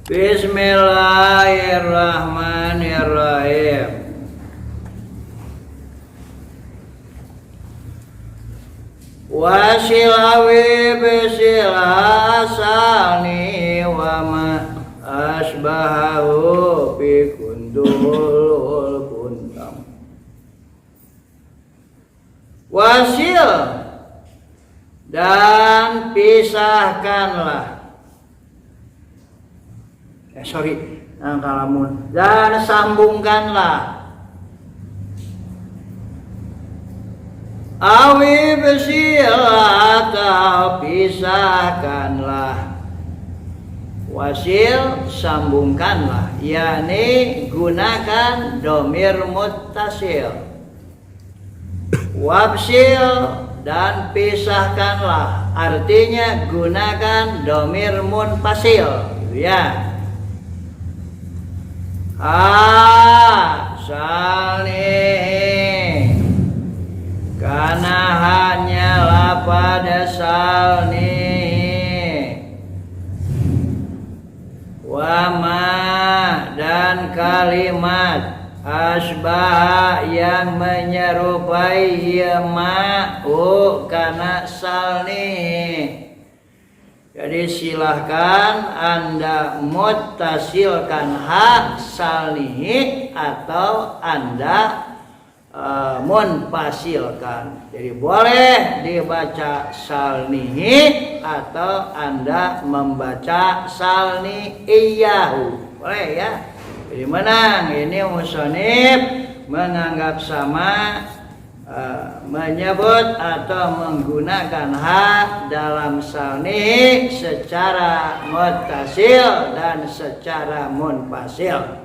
Bismillahirrahmanirrahim. Wasilawi bisilasani wa ma asbahahu fi kuntul kuntam. Wasil dan pisahkanlah. Dan sambungkanlah. Awi besilah atau pisahkanlah. Wasil sambungkanlah, yakni gunakan domir muttasil. Wabsil dan pisahkanlah, artinya gunakan domir munfasil, ya. Salih karena hanyalah pada salih wama dan kalimat asbah yang menyerupai ma'u karena salih. Jadi silahkan Anda muttasilkan hak salih atau Anda munfasilkan. Jadi boleh dibaca salih atau Anda membaca salnihiyahu. Boleh ya. Jadi menang. Ini musonib menganggap sama menyebut atau menggunakan hak dalam salnih secara muttasil dan secara munfasil,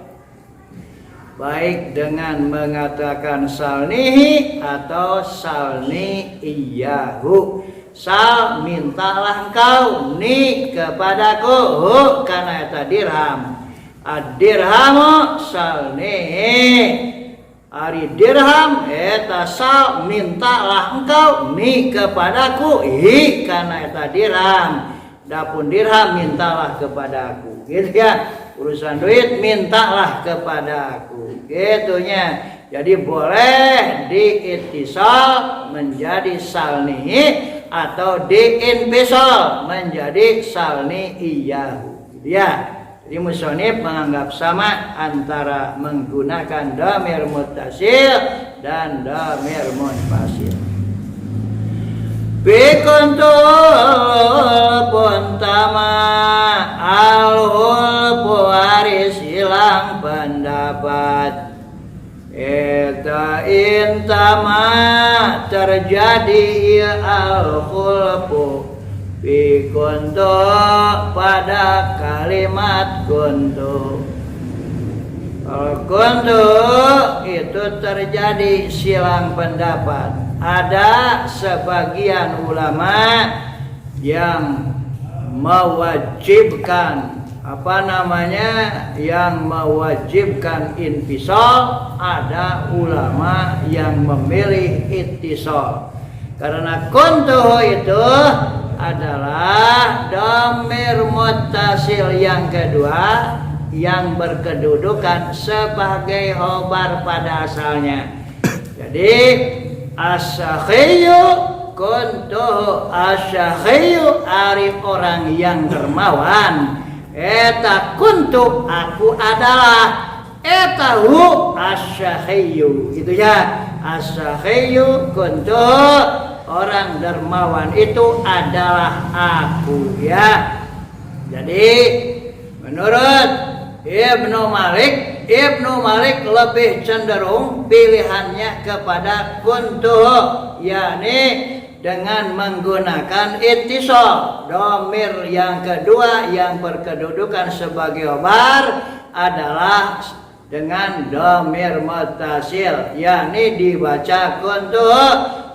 baik dengan mengatakan salnihi atau salnihiyahu. Sal, mintalah engkau, ni kepadaku, hu karena eta dirham, ad-dirhamu salnihi. Ari dirham eta sal, mintalah engkau, ni kepadaku, hi karena eta dirham. Dapun dirham mintalah kepadaku, gitu ya. Urusan duit mintalah kepadaku, gitunya. Jadi boleh diittisal menjadi salnihi atau diinfisal menjadi salnihiyahu, gitu ya. Jadi musonib menganggap sama antara menggunakan dhamir muttasil dan dhamir munfasil. Bikuntul puntama alhul waris hilang pendapat. Eta intama terjadi al-khulfu fi kuntu pada kalimat kuntu. Kuntu itu terjadi silang pendapat. Ada sebagian ulama yang mewajibkan yang mewajibkan infisal, ada ulama yang memilih ittisal. Karena kuntu itu adalah dhamir muttasil yang kedua yang berkedudukan sebagai khobar pada asalnya. Jadi as-sakhiyu kuntu, as-sakhiyu ari orang yang dermawan. Eta kuntu aku adalah, eta hu as-sakhiyu, gitu ya. As-sakhiyu kuntu orang dermawan itu adalah aku, ya. Jadi menurut Ibnu Malik lebih cenderung pilihannya kepada kuntu, yakni dengan menggunakan ittisal. Dhamir yang kedua yang berkedudukan sebagai khobar adalah dengan dhamir muttasil, yakni dibaca kuntu.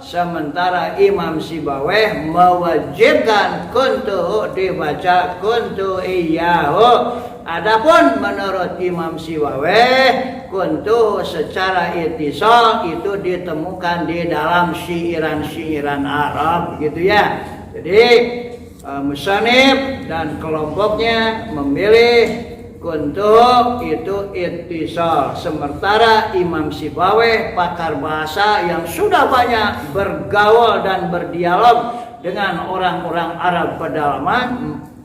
Sementara Imam Sibawayh mewajibkan kuntu dibaca kuntu iyyahu. Adapun menurut Imam Sibawayh, kuntu secara ittisal itu ditemukan di dalam syairan-syairan Arab, gitu ya. Jadi musannif dan kelompoknya memilih kuntu itu ittisal. Sementara Imam Sibawayh, pakar bahasa yang sudah banyak bergaul dan berdialog dengan orang-orang Arab pedalaman,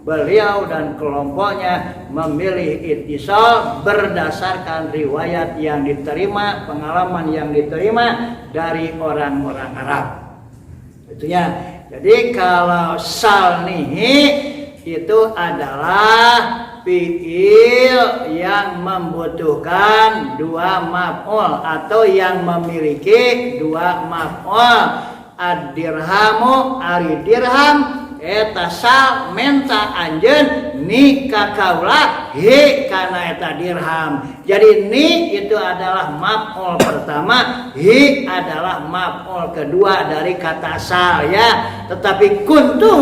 beliau dan kelompoknya memilih ittisal berdasarkan riwayat yang diterima, pengalaman yang diterima dari orang-orang Arab. Itu ya. Jadi kalau salnihi itu adalah fi'il yang membutuhkan dua maf'ul atau yang memiliki dua maf'ul. Ad-dirhamu ari dirham eta sal menta anjeun ni ka kaula hi kana eta dirham. Jadi ni itu adalah maf'ul pertama, hi adalah maf'ul kedua dari kata sal ya. Tetapi kuntu,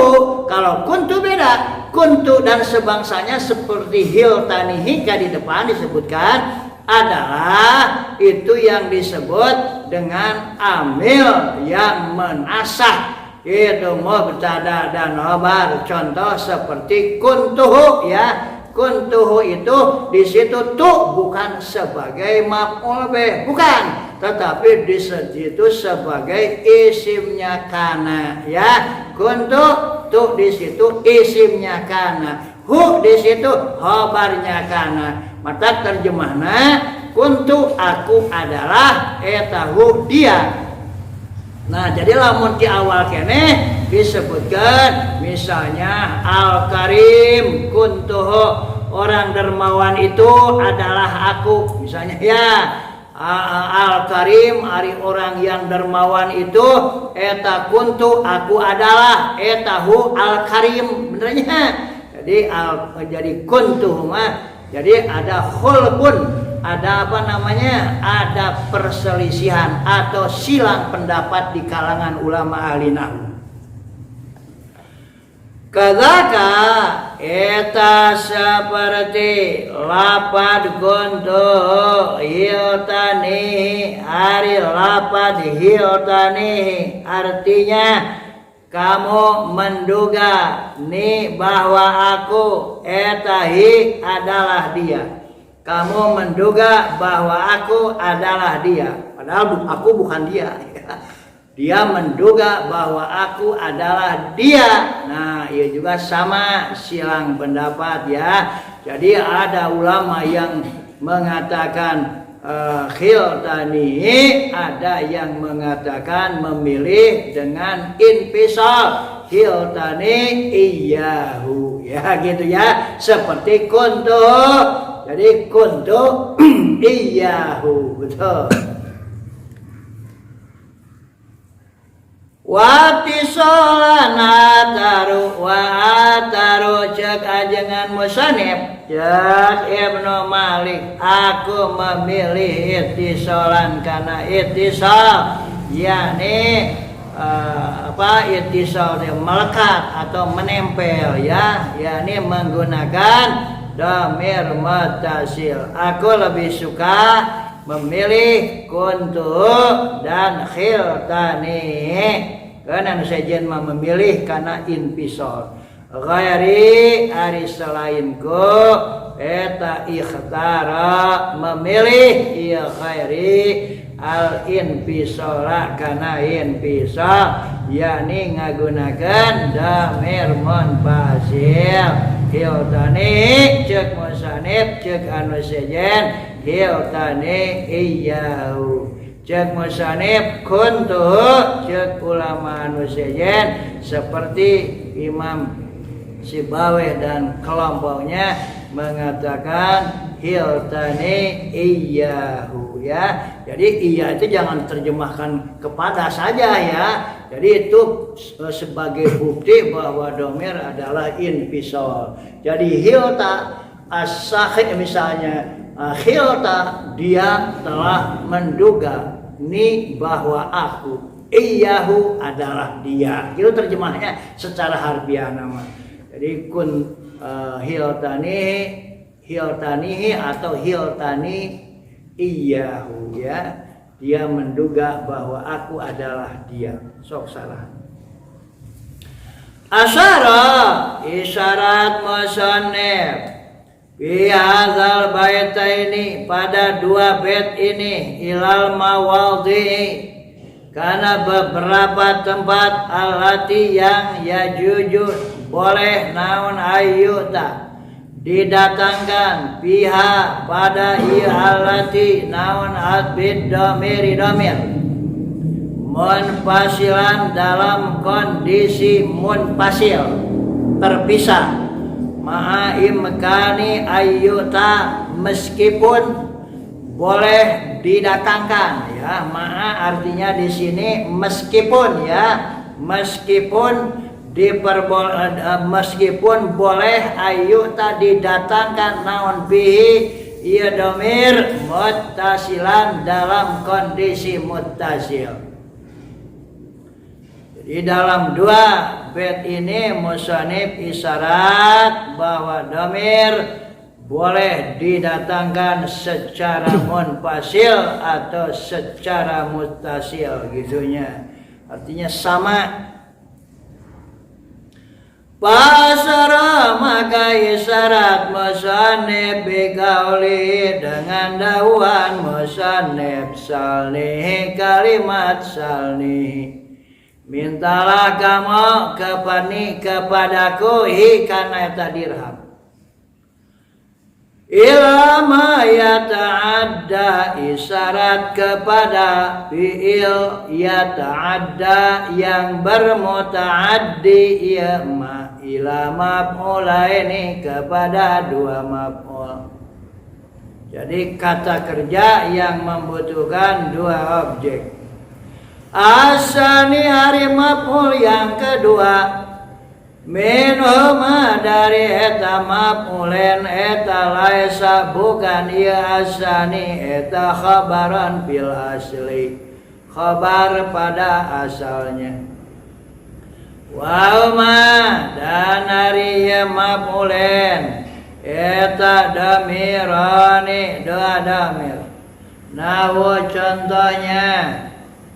kalau kuntu beda. Kuntu dan sebangsanya seperti hiltanihi di depan disebutkan adalah itu yang disebut dengan amil yang menasah. Itu mubtada dan khabar. Contoh seperti kuntuhu ya. Kuntuhu itu di situ tu bukan sebagai maf'ul bih, bukan, tetapi di situ sebagai isimnya kana ya. Kuntu tu di situ isimnya kana, hu di situ khabarnya kana. Maka terjemahnya kuntu aku adalah etahu dia. Nah, jadi lamun di awal kene disebutkan misalnya Al-Karim kuntuhu, orang dermawan itu adalah aku misalnya ya. Al-Karim ari orang yang dermawan itu eta kuntu aku adalah etahu Al-Karim, benernya. Jadi kuntu mah jadi ada khulfun, ada apa namanya? Ada perselisihan atau silang pendapat di kalangan ulama ahli nahwu. Kadzaka eta seperti lapad kuntu hiltani ari lapad hiltani artinya kamu menduga ni bahwa aku etahi adalah dia. Kamu menduga bahwa aku adalah dia. Padahal aku bukan dia. Dia menduga bahwa aku adalah dia. Nah, ia juga sama silang pendapat ya. Jadi ada ulama yang mengatakan khiltani, ada yang mengatakan memilih dengan infisal khiltani iyahu ya gitu ya, seperti kuntu. Jadi kuntu iyahu, betul. Watisolana taru cek ajengan musanib cek Ibnu Malik, aku memilih ittisolan karena ittisal yakni ittisal melekat atau menempel ya, yakni menggunakan dhamir muttasil. Aku lebih suka memilih kuntu dan khiltani karena sejen memilih karena infisal. Ghairi ari selainku eta ikhtara memilih ya ghairi al infisala karena infisal yakni ngagunakan dhamir munfasil. Khiltani cek musanib cek anu sejen khiltani iyahu, cek musanib kuntu cek ulama anu sejen seperti Imam Sibawayh dan kelompoknya mengatakan khiltani iyahu ya. Jadi iya itu jangan terjemahkan kepada saja ya. Jadi itu sebagai bukti bahwa dhamir adalah infisal. Jadi hilta as-sahih misalnya, khilta dia telah menduga ni bahwa aku, iyahu adalah dia. Itu terjemahnya secara harfiah nama. Jadi kun hiltanihi atau hiltani iyahu ya. Dia menduga bahwa aku adalah dia. Sok salah. Asyara isyarat musannif fi hadzal baitaini pada dua bait ini ilal mawadhi karena beberapa tempat allati yang yajujud boleh naon ayyuta didatangkan fiha pada ieu allati naon adbid domir munfasilan dalam kondisi munfasil terpisah ma'imkani ayyuta meskipun boleh didatangkan ya ma'a artinya di sini meskipun ya meskipun boleh ayyuta didatangkan naon bihi ieu domir muttasilan dalam kondisi muttasil. Di dalam dua bait ini musannif isyarat bahwa domir boleh didatangkan secara munfasil atau secara muttasil gitunya. Artinya sama. Pasara maka isyarat musannif biqauli dengan dakwaan musannif salnih kalimat salnih. Mintalah kamu kepadaku hikana eta dirham. Ilama yata'adda isyarat kepada fi'il yata'adda yang bermuta'addi ya ma ila maf'ulaini kepada dua maf'ul. Jadi kata kerja yang membutuhkan dua objek. Asani hari maf'ul yang kedua minhuma dari eta maf'ulen eta laisa bukan ia asani eta khabaran bil asli khabar pada asalnya wa ma dan hari ya maf'ulen eta damirani dua damir nahu contohnya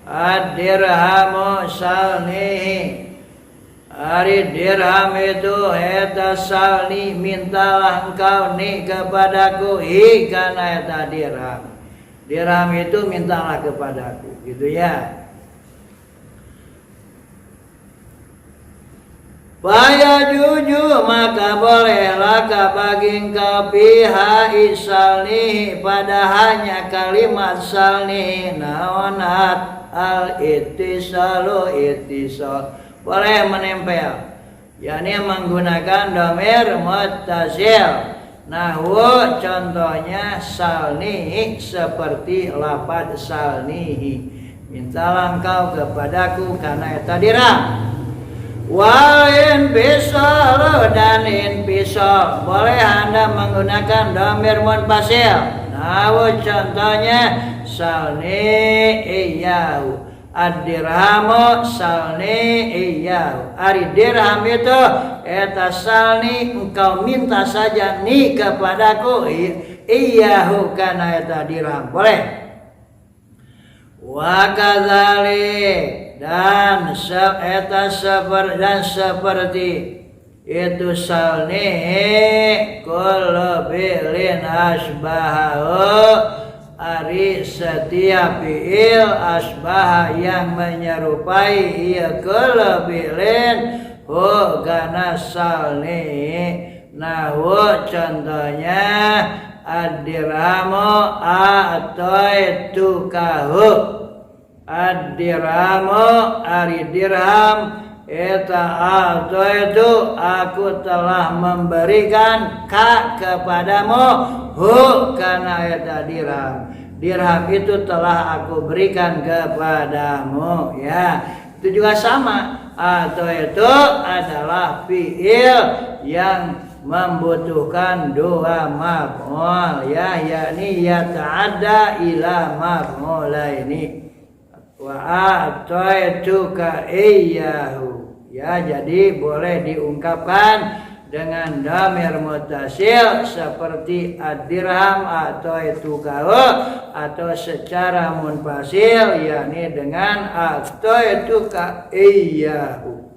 ad-dirhamu salnihi ari dirham itu eta salni mintalah engkau ni kepadaku hi kana eta dirham itu mintalah kepadaku gitu ya. Faya juju maka bolehlah bagi engkau biha isalnihi pada hanya kalimat salnihi naonat al ittisalu ittisal boleh menempel yakni menggunakan domir muttasil nahwu contohnya salnihi seperti lafaz salnihi mintalah engkau kepadaku karena eta dirham. Wal inbisal dan inbisal boleh anda menggunakan domir munfasil. Nah contohnya salni iyahu ad-dirhamu salni iyahu ari dirham itu eta salni engkau minta saja ni kepadaku iyahu kana eta dirham boleh. Wa kadzalik dan eta seperti itu salni kullu bilin asbahu ari setiap fi'il asbah yang menyerupai ia kullu bilin kana salni nahwu contohnya ad-dirhamu atoitukahu ad-dirhamu ari dirham eta ataitu aku telah memberikan kepadamu kana eta dirham itu telah aku berikan kepadamu ya. Itu juga sama ataitu adalah fi'il yang membutuhkan dua maf'ul ya yakni yata'adda ila maf'ulaini wa a'taituka iyyahu ya. Jadi boleh diungkapkan dengan dhamir muttasil seperti ad-dirham a'taituka atau secara munfasil yakni dengan a'taituka iyyahu.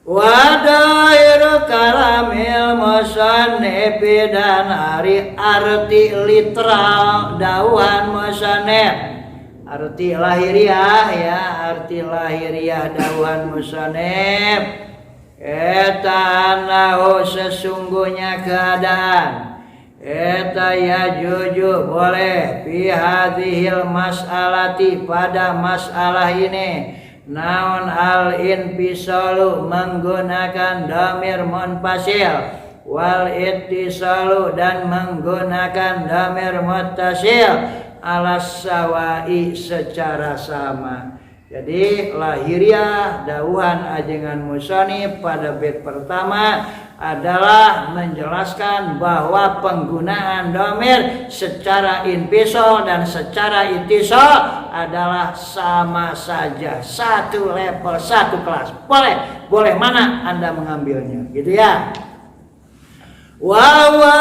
Wa dairu kalamil musannif dan ari arti literal dawuhan musannif. Arti lahiriah ya, arti lahiriah dawuhan musannif eta nahu sesungguhnya keadaan eta yajuju boleh fi hadhil mas'alati pada masalah ini naon al infisalu menggunakan dhamir munfasil wal ittisalu dan menggunakan dhamir muttasil alas sawai secara sama. Jadi lahiriah dawuhan ajengan musannif pada bait pertama adalah menjelaskan bahwa penggunaan dhamir secara infisal dan secara ittisal adalah sama saja, satu level, satu kelas. Boleh mana Anda mengambilnya, gitu ya. Wawa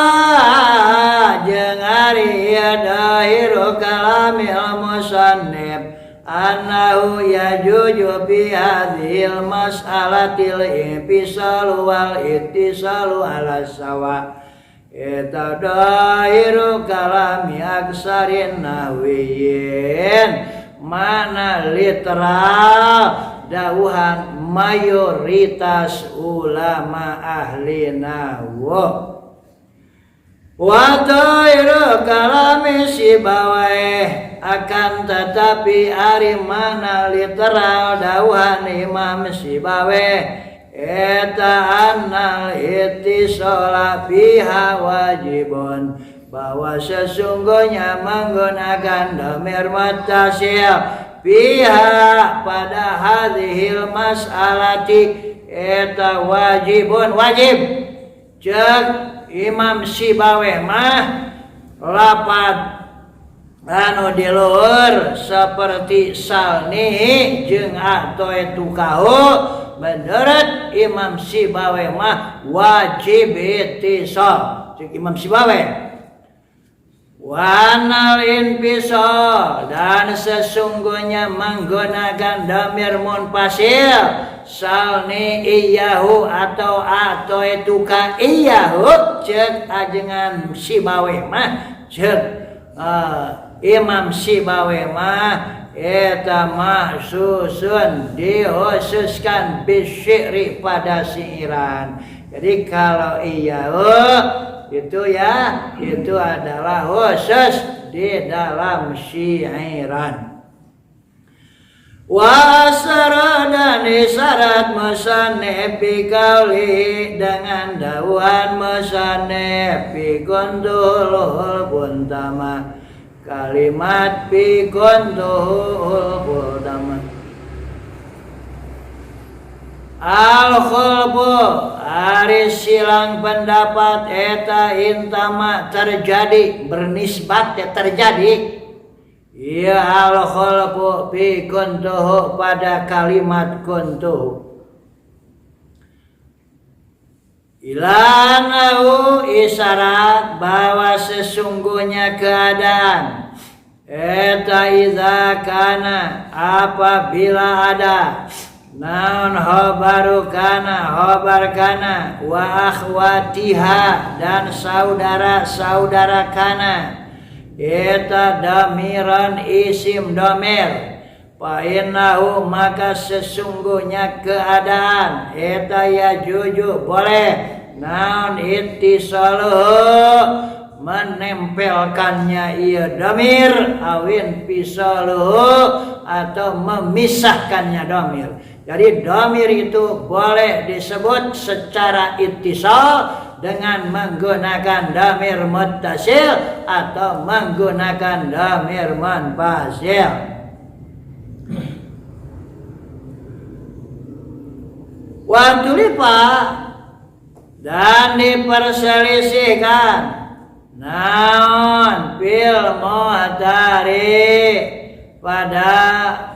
jeung ari dahiru kalamil musannif annahu yajuju bi hadhil mas'alatil infisal wal ittisalu ala sawa eta dahiru kalami aksarin nahwiyin mana literal dawuhan mayoritas ulama ahli nahwu wa dahiru kalami sibawai akan tetapi ari mana literal dawuhan Imam Sibawai eta annal ittisala biha wajibun bahwa sesungguhnya menggunakan dhamir muttasil biha pada hadhil mas'alati eta wajibun wajib. Cek Imam Sibawai mah lapat anu di luhur seperti salni jeung atoe tukahu menurut Imam Sibawai mah wajib ittisal. Cek Imam Sibawai wanal infisal dan sesungguhnya menggunakan dhamir munfasil salni iyahu atau atoe tuka iyahu cek ajengan Sibawai mah cek Imam Sibawai mah eta mahsusun dikhususkan bisyiri pada siiran. Jadi kalau iyahu itu ya, itu adalah khusus di dalam syairan. Wa asara dan isyarat musannif bi qauli dengan dawuhan musannif bi kuntul buntama kalimat bi kuntul buntama al-khulbu ari silang pendapat eta intama terjadi bernisbat ya terjadi ya al-khulbu bi kuntuhu pada kalimat kuntuhu ilanahu isyarat bahwa sesungguhnya keadaan eta iza kana apabila ada naon khobar kana wa akhwatiha dan saudara-saudara kana eta damiran isim domir fa innahu maka sesungguhnya keadaan eta yajuju boleh naon ittisaluhu menempelkannya ia domir awin pisaluhu atau memisahkannya domir. Jadi dhamir itu boleh disebut secara ittisal dengan menggunakan dhamir muttasil atau menggunakan dhamir munfasil. Wa tulipa dan diperselisihkan naon fil muhtari pada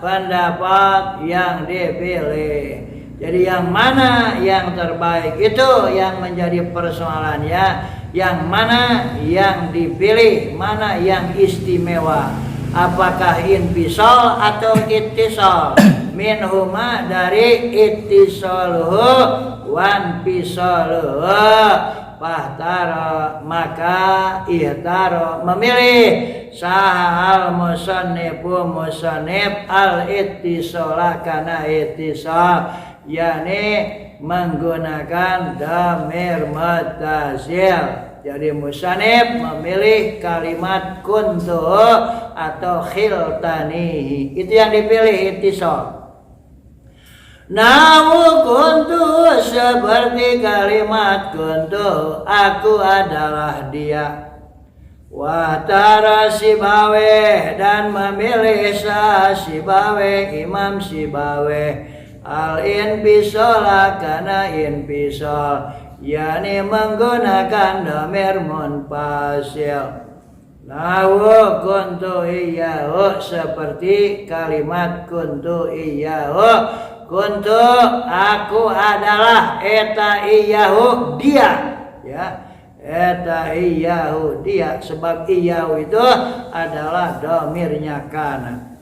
pendapat yang dipilih. Jadi yang mana yang terbaik itu yang menjadi persoalannya, yang mana yang dipilih, mana yang istimewa, apakah infisal atau ittisal. Minhuma dari ittisaluhu wan fisaluhu fahtara maka ihtara memilih saha al musannif al ittisala kana ittisal yakni menggunakan dhamir muttasil. Jadi musannif memilih kalimat kuntu atau khiltanihi, itu yang dipilih ittisal. Namu kuntu seperti kalimat kuntu, aku adalah dia. Watara Sibaweh dan memilih sah Sibaweh Imam Sibaweh al-infisola kana infisol, yakni menggunakan dhamir munfasil. Nahu kuntu iyyahu seperti kalimat kuntu iyyahu, kuntu aku adalah eta iyyahu dia, ya. Eta iyyahu dia, sebab iyyahu itu adalah dhamirnya kana.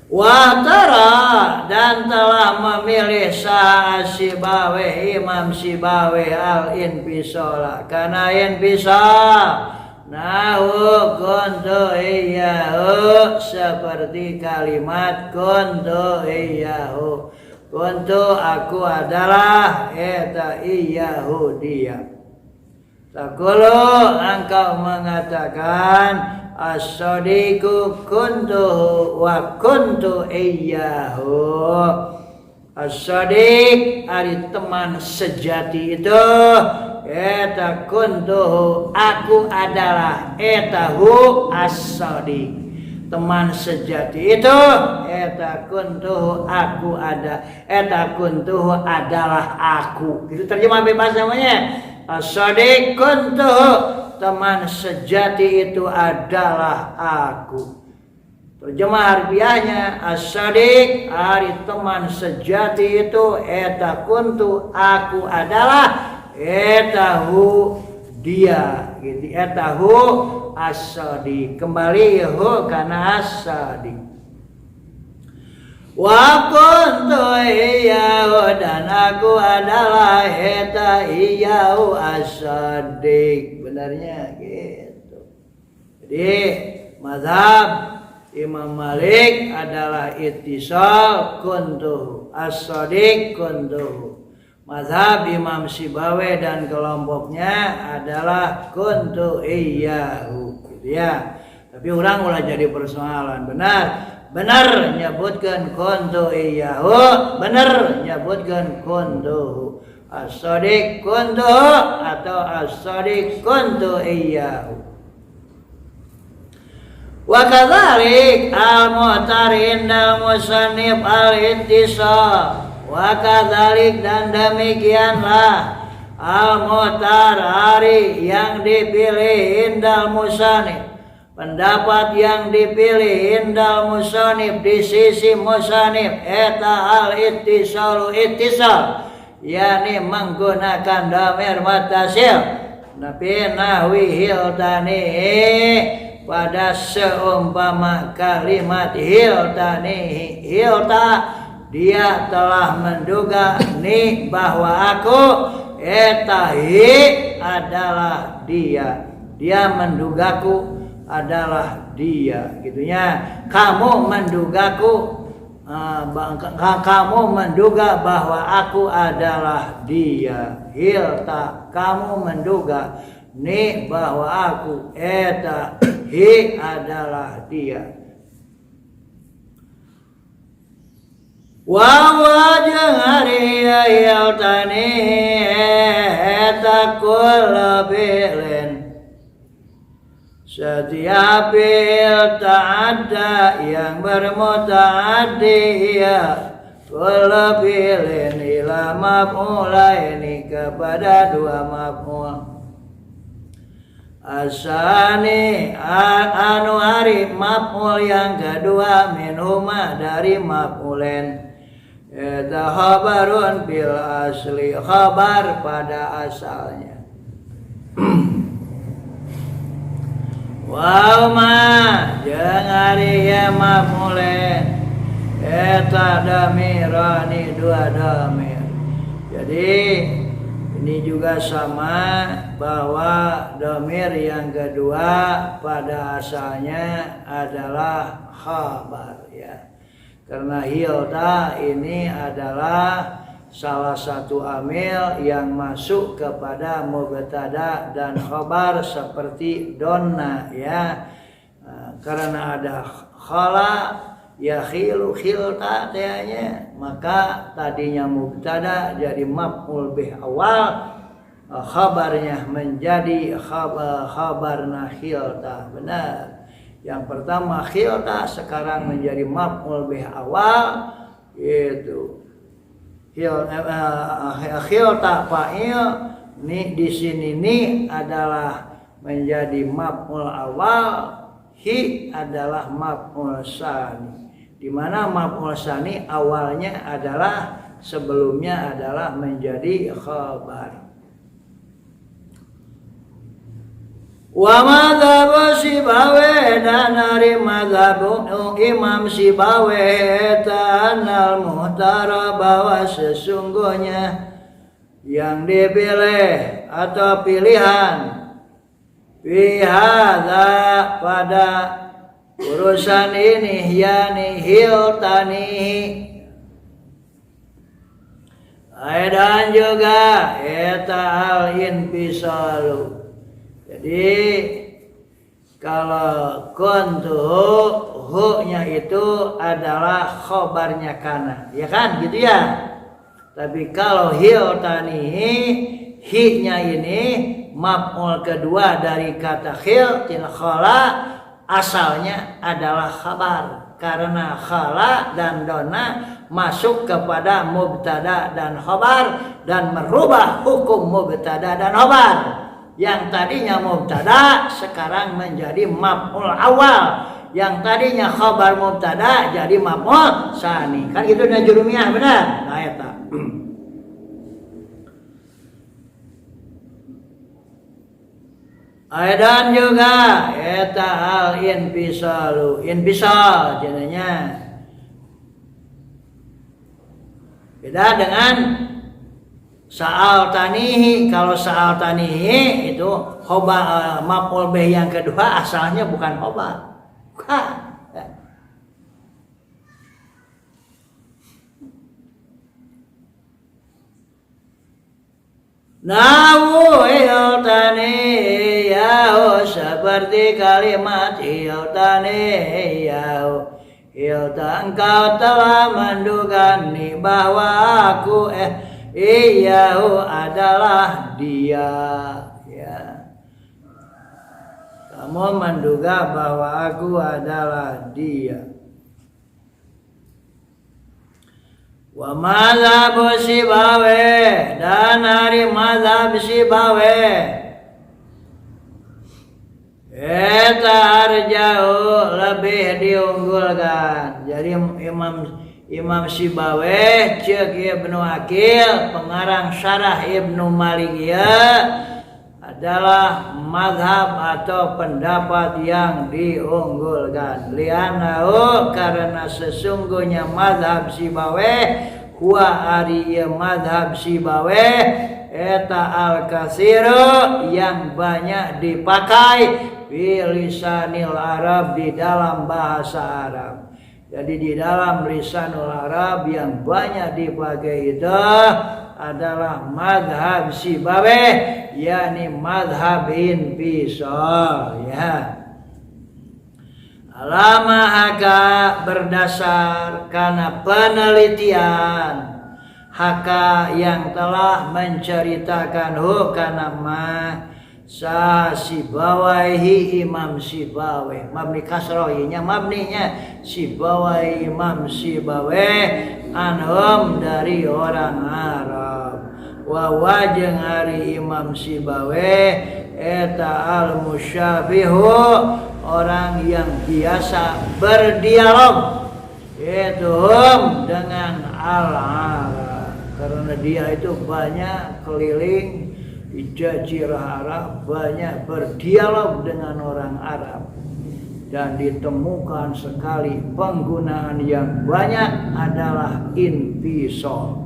Watara dan telah memilih sah Sibaweh Imam Sibaweh al infisola kana infisal. Nahu kuntu iyyahu seperti kalimat kuntu iyyahu, kuntu aku adalah eta iyyahu dia. Takulu engkau mengatakan as-sadiqu kuntu wa kuntu iyyahu. As-sadiq ari teman sejati itu, eta kuntu aku adalah, etahu as-sadiq teman sejati itu, eta kuntu aku ada, eta kuntu adalah aku. Itu terjemah bebas namanya. As-sadiq kuntu teman sejati itu adalah aku. Terjemah harfiahnya as-sadiq ari teman sejati itu, eta kuntu aku adalah, etahu dia gitu. Etahu as-sadiq, kembali hu kana as-sadiq. Wa kuntu iyyahu dan aku adalah eta iyyahu as-sadiq. Benarnya gitu. Jadi mazhab Imam Malik adalah ittisal kuntu, as-sadiq kuntu. Mazhab Imam Sibaweh dan kelompoknya adalah kuntu iyyahu gitu ya. Tapi orang ulah jadi persoalan. Benar nyebutkan kuntu iyyahu, benar nyebutkan kuntu as-sadiq kuntu atau as-sadiq kuntu iyyahu. Wa kadzalik al-mu'tarin al-musannif al-ittisal. Wa kadzalik dan demikianlah al-mu'tar hari yang dipilih indal musannif, pendapat yang dipilih indal musannif di sisi musannif, eta al-ittisalu ittisal, yakni menggunakan dhamir muttasil. Nabi nahwi hiltani pada seumpama kalimat hiltani, hilta dia telah menduga ni bahwa aku, etahi adalah dia, dia mendugaku adalah dia gitunya. Kamu mendugaku, kamu menduga bahwa aku adalah dia. Hilta kamu menduga ni bahwa aku, eta hi adalah dia. Wa wajah hari hiltani eta kulla bilin, setiap fi'il ta'adda yang bermuta'addi ya kulla fi'lin ila maf'ulaini kepada dua maf'ul. Asani anu hari maf'ul yang kedua minhuma dari maf'ulain. Eta khabarun bil asli, khabar pada asalnya. Wa ma jeung ari ya maf'ulain, eta damirani dua damir. Jadi Ini juga sama bahwa dhamir yang kedua pada asalnya adalah khabar ya. Karena hilta ini adalah salah satu amil yang masuk kepada mubtada dan khabar seperti donna ya. Karena ada khala ya khilu khilta tehnya, maka tadinya mubtada jadi maf'ul bih awal, khabarnya menjadi khabarna khilta. Benar. Yang pertama khilta, sekarang menjadi maf'ul bih awal, itu khilta fa'il. Nih di sini nih adalah menjadi maf'ul awal, hi adalah maf'ul tsani. Di mana maf'ul tsani awalnya adalah sebelumnya adalah menjadi khabar. Wa madzhab Sibawe, dan dari madzhab Imam Sibawe tanal muhtara, bahwa sesungguhnya yang dipilih atau pilihan bihadza pada urusan ini yani hiltanihi, dan juga eta al-infisalu. Jadi kalau kuntu hu-nya itu adalah khobarnya kana, ya kan gitu ya. Tapi kalau hiltanihi, hi-nya ini maf'ul kedua dari kata khil til khala, asalnya adalah khabar. Karena khala dan dona masuk kepada mubtada dan khabar dan merubah hukum mubtada dan khabar. Yang tadinya mubtada sekarang menjadi maf'ul awal, yang tadinya khabar mubtada jadi maf'ul tsani. Kan gitu na jurumiyah, benar? Nah eta. Dan juga eta al-infisalu, infisal jadinya beda dengan sa'al tanihi. Kalau sa'al tanihi itu khobar maf'ul bih yang kedua asalnya bukan khobar, bukan. Nahu hiltani yahu, seperti kalimat hiltani yahu, hilta engkau telah mendugani bahwa aku iyahu adalah dia ya. Kamu menduga bahwa aku adalah dia. Wa madzhab Sibawe, dan dari madzhab Sibawe eta arja'u, lebih diunggulkan. Jadi Imam Sibawe cek Ibnu Aqil, pengarang syarah Ibnu Malikiyah, adalah mazhab atau pendapat yang diunggulkan. Lianahu, karena sesungguhnya mazhab Sibawe huwa ari mazhab Sibawe eta al-katsiru, yang banyak dipakai fi lisanil Arab, di dalam bahasa Arab. Jadi di dalam lisanul Arab yang banyak dipakai itu adalah mazhab Sibawe, yakni mazhab infisal ya. Lama haka, berdasar karena penelitian haka yang telah menceritakan hukana ma sa Sibawaihi, Imam Sibawe, mabni kasrohinya, mabninya Sibawai, Imam Sibawe, anhum dari orang Arab. Wa wajeng hari Imam Sibawe eta al-musyabihu, orang yang biasa berdialog itu dengan al-Arab, karena dia itu banyak keliling di Jazirah Arab, banyak berdialog dengan orang Arab, dan ditemukan sekali penggunaan yang banyak adalah infisal.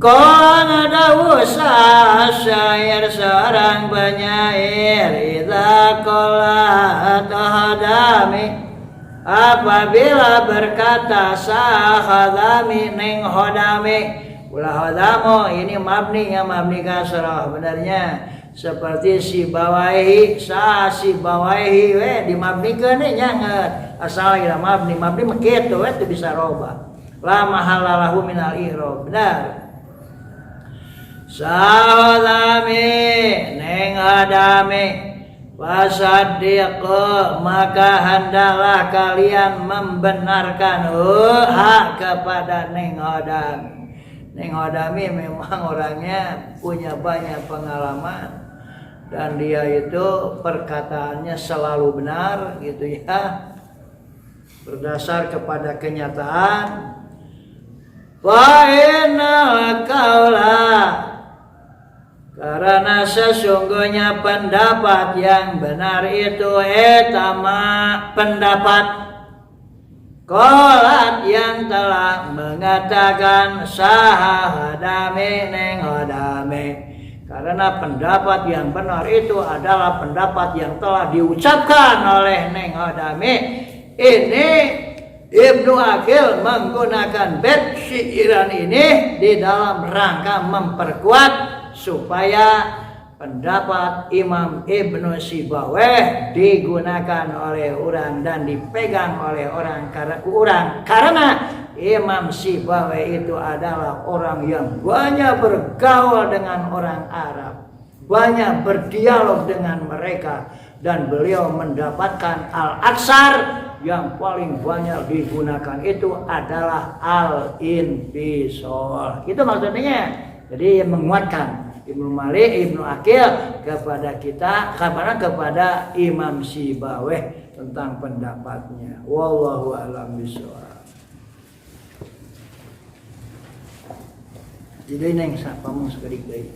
Kon ada usaha syair seorang penyair idza qala tahadami apabila berkata sahadami neng hodami. Ulah hodamu ini mabni ya, mabni kasrah benernya seperti si bawaihi si bawaihi we dimabnikeun nyanget asal ila mabni mah kitu we teu bisa robah la mahallalahu minal i'rab benar. Sahodami neng hadami wasaddiq maka hendaklah kalian membenarkan kepada neng hadami. Neng hadami memang orangnya punya banyak pengalaman dan dia itu perkataannya selalu benar gitu ya, berdasar kepada kenyataan. Wa innal qaula karena sesungguhnya pendapat yang benar itu etama pendapat qolat yang telah mengatakan sahadami neng hadami. Karena pendapat yang benar itu adalah pendapat yang telah diucapkan oleh neng hadami. Ini Ibnu Aqil menggunakan bait syairan ini di dalam rangka memperkuat supaya pendapat Imam Ibnu Sibawayh digunakan oleh orang dan dipegang oleh orang karena Imam Sibawayh itu adalah orang yang banyak bergaul dengan orang Arab, banyak berdialog dengan mereka, dan beliau mendapatkan al-aksar yang paling banyak digunakan itu adalah al-infisal. Itu maksudnya. Jadi menguatkan Ibnu Malik, Ibnu Aqil kepada kepada Imam Sibawayh tentang pendapatnya. Wallahu a'lam bishawab. Jadi neng sapamu sekali-kali.